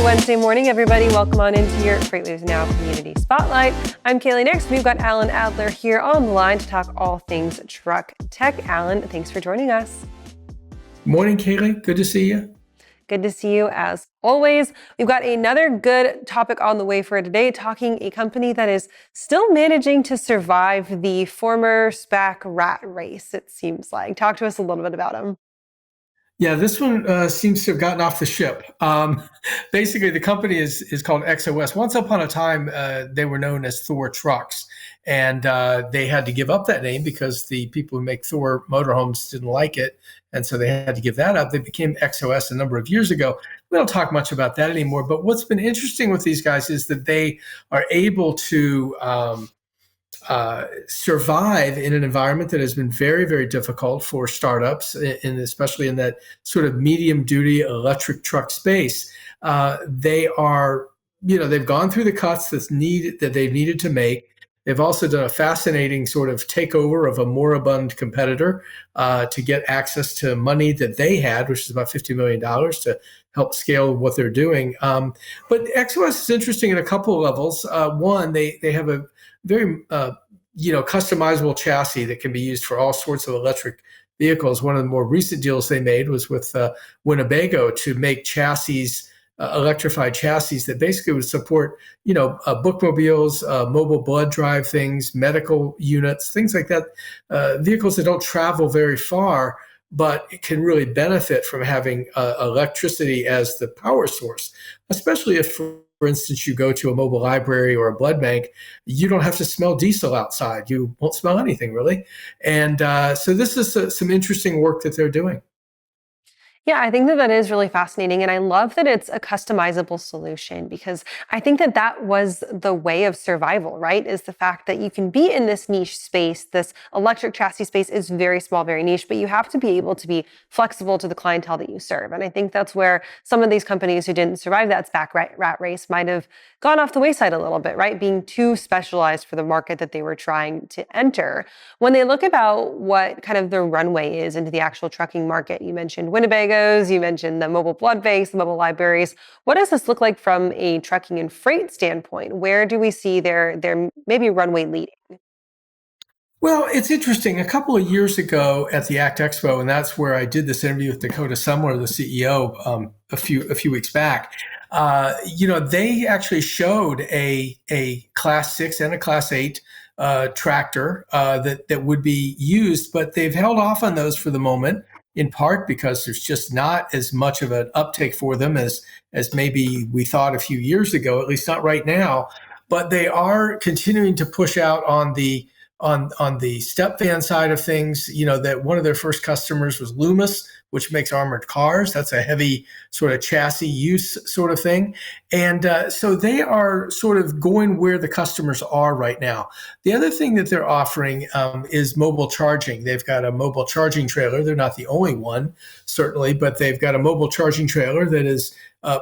Wednesday morning, everybody. Welcome on into your FreightWaves Now Community Spotlight. I'm Kaylee. Next, we've got Alan Adler here on the line to talk all things truck tech. Alan, thanks for joining us. Morning, Kaylee. Good to see you. Good to see you as always. We've got another good topic on the way for today, talking a company that is still managing to survive the former SPAC rat race, it seems like. Talk to us a little bit about them. Yeah, this one seems to have gotten off the ship. Basically, the company is called XOS. Once upon a time, they were known as Thor Trucks, and they had to give up that name because the people who make Thor motorhomes didn't like it, and so they had to give that up. They became XOS a number of years ago. We don't talk much about that anymore, but what's been interesting with these guys is that they are able to survive in an environment that has been very, very difficult for startups, and especially in that sort of medium-duty electric truck space. They are, they've gone through the cuts that they've needed to make. They've also done a fascinating sort of takeover of a moribund competitor to get access to money that they had, which is about $50 million to help scale what they're doing. But XOS is interesting in a couple of levels. One, they have a very customizable chassis that can be used for all sorts of electric vehicles. One of the more recent deals they made was with Winnebago to make chassis, electrified chassis that basically would support, bookmobiles, mobile blood drive things, medical units, things like that, vehicles that don't travel very far, but it can really benefit from having electricity as the power source, especially if, for instance, you go to a mobile library or a blood bank, you don't have to smell diesel outside. You won't smell anything, really. And so this is some interesting work that they're doing. Yeah, I think that is really fascinating. And I love that it's a customizable solution, because I think that was the way of survival, right? Is the fact that you can be in this niche space. This electric chassis space is very small, very niche, but you have to be able to be flexible to the clientele that you serve. And I think that's where some of these companies who didn't survive that SPAC rat race might have gone off the wayside a little bit, right? Being too specialized for the market that they were trying to enter. When they look about what kind of the runway is into the actual trucking market, you mentioned Winnebago, you mentioned the mobile blood banks, the mobile libraries. What does this look like from a trucking and freight standpoint? Where do we see their maybe runway leading? Well, it's interesting. A couple of years ago at the ACT Expo, and that's where I did this interview with Dakota Sumler, the CEO, a few weeks back. They actually showed a Class 6 and a Class 8 tractor that would be used, but they've held off on those for the moment, in part because there's just not as much of an uptake for them as maybe we thought a few years ago, at least not right now. But they are continuing to push out on the step van side of things. That one of their first customers was Loomis, which makes armored cars. That's a heavy sort of chassis use sort of thing. And so they are sort of going where the customers are right now. The other thing that they're offering is mobile charging. They've got a mobile charging trailer. They're not the only one, certainly, but they've got a mobile charging trailer that is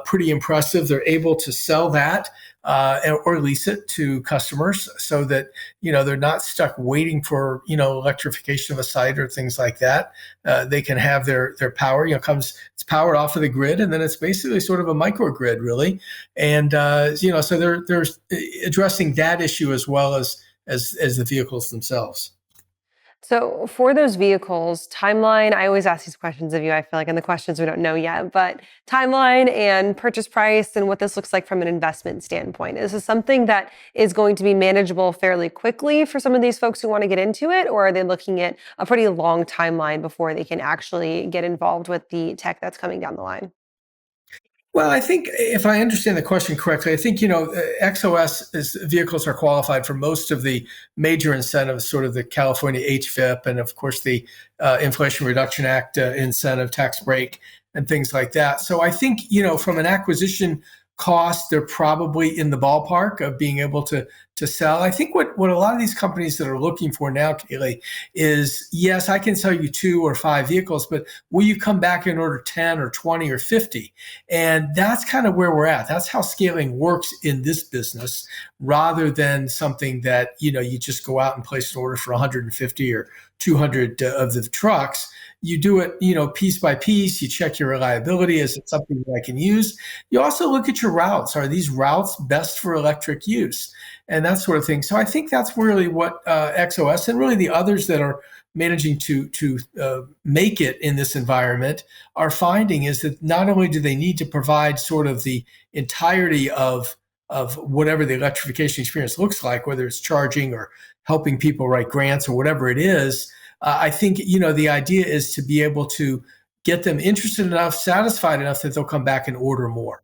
pretty impressive. They're able to sell that or lease it to customers so that, they're not stuck waiting for, electrification of a site or things like that. They can have their power, it's powered off of the grid, and then it's basically sort of a microgrid, really. And, so they're addressing that issue as well as the vehicles themselves. So for those vehicles, timeline, I always ask these questions of you, I feel like, and the questions we don't know yet, but timeline and purchase price and what this looks like from an investment standpoint. Is this something that is going to be manageable fairly quickly for some of these folks who want to get into it, or are they looking at a pretty long timeline before they can actually get involved with the tech that's coming down the line? Well, I think if I understand the question correctly, I think, XOS vehicles are qualified for most of the major incentives, sort of the California HVIP and, of course, the Inflation Reduction Act incentive tax break and things like that. So I think, from an acquisition cost, they're probably in the ballpark of being able to sell. I think what a lot of these companies that are looking for now, Kaylee, is, yes, I can sell you 2 or 5 vehicles, but will you come back and order 10 or 20 or 50? And that's kind of where we're at. That's how scaling works in this business, rather than something that, you just go out and place an order for 150 or 200 of the trucks. You do it, piece by piece. You check your reliability. Is it something that I can use? You also look at your routes. Are these routes best for electric use? And that sort of thing. So I think that's really what XOS and really the others that are managing to make it in this environment are finding is that not only do they need to provide sort of the entirety of whatever the electrification experience looks like, whether it's charging or helping people write grants or whatever it is. I think the idea is to be able to get them interested enough, satisfied enough that they'll come back and order more.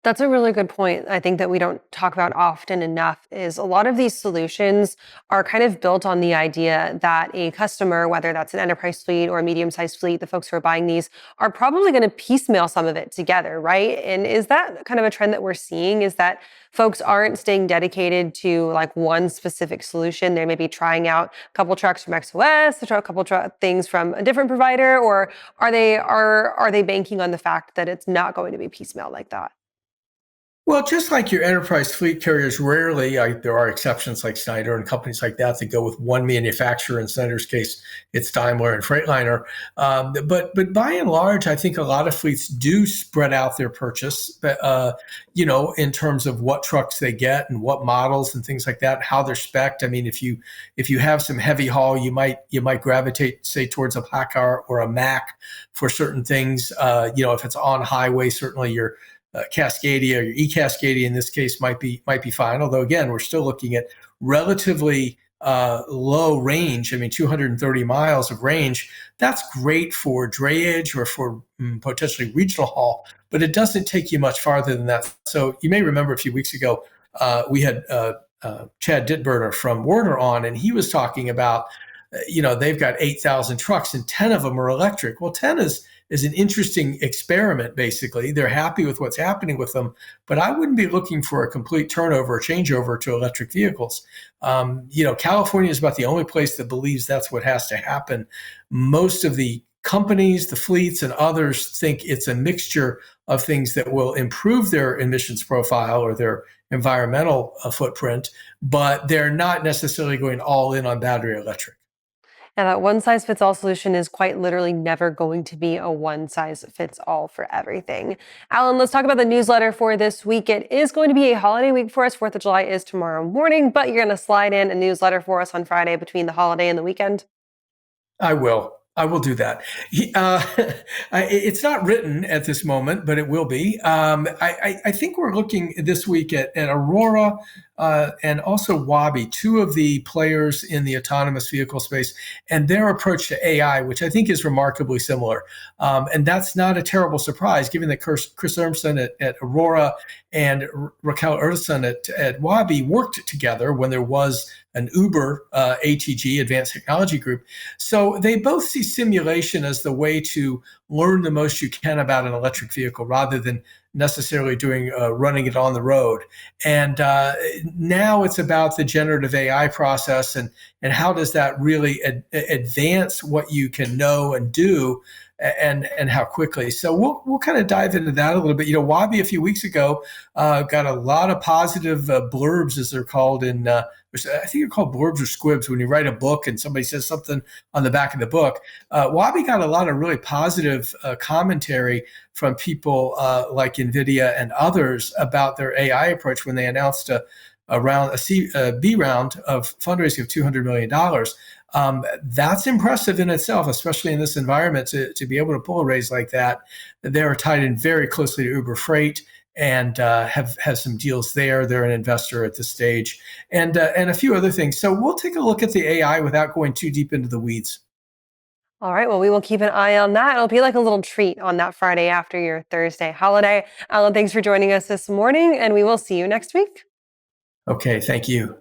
That's a really good point. I think that we don't talk about often enough is a lot of these solutions are kind of built on the idea that a customer, whether that's an enterprise fleet or a medium-sized fleet, the folks who are buying these are probably going to piecemeal some of it together, right? And is that kind of a trend that we're seeing is that folks aren't staying dedicated to like one specific solution. They may be trying out a couple trucks from XOS, a couple things from a different provider, or are they banking on the fact that it's not going to be piecemeal like that? Well, just like your enterprise fleet carriers, rarely there are exceptions like Schneider and companies like that that go with one manufacturer. In Schneider's case, it's Daimler and Freightliner. But by and large, I think a lot of fleets do spread out their purchase, in terms of what trucks they get and what models and things like that, how they're spec'd. I mean, if you have some heavy haul, you might gravitate, say, towards a PACCAR or a Mack for certain things. If it's on highway, certainly your Cascadia or your eCascadia in this case might be fine. Although again, we're still looking at relatively low range. I mean, 230 miles of range. That's great for drayage or for potentially regional haul, but it doesn't take you much farther than that. So you may remember a few weeks ago we had Chad Dittberner from Werner on, and he was talking about they've got 8,000 trucks and 10 of them are electric. Well, 10 is an interesting experiment, basically. They're happy with what's happening with them, but I wouldn't be looking for a complete turnover or changeover to electric vehicles. California is about the only place that believes that's what has to happen. Most of the companies, the fleets, and others think it's a mixture of things that will improve their emissions profile or their environmental footprint, but they're not necessarily going all in on battery electric. And that one size fits all solution is quite literally never going to be a one size fits all for everything. Alan, let's talk about the newsletter for this week. It is going to be a holiday week for us. 4th of July is tomorrow morning, but you're going to slide in a newsletter for us on Friday between the holiday and the weekend. I will do that. It's not written at this moment, but it will be. I think we're looking this week at Aurora and also Waabi, two of the players in the autonomous vehicle space, and their approach to AI, which I think is remarkably similar. And that's not a terrible surprise, given that Chris Urmson at Aurora and Raquel Urson at Waabi worked together when there was an Uber ATG, Advanced Technology Group. So they both see simulation as the way to learn the most you can about an electric vehicle rather than necessarily running it on the road. And now it's about the generative AI process and how does that really advance what you can know and do and how quickly. So we'll kind of dive into that a little bit. Waabi a few weeks ago got a lot of positive blurbs, as they're called I think they're called blurbs or squibs when you write a book and somebody says something on the back of the book. Waabi got a lot of really positive commentary from people like NVIDIA and others about their AI approach when they announced a B round of fundraising of $200 million. That's impressive in itself, especially in this environment, to be able to pull a raise like that. They're tied in very closely to Uber Freight and have some deals there. They're an investor at this stage, and a few other things. So we'll take a look at the AI without going too deep into the weeds. All right, well, we will keep an eye on that. It'll be like a little treat on that Friday after your Thursday holiday. Alan, thanks for joining us this morning, and we will see you next week. Okay, thank you.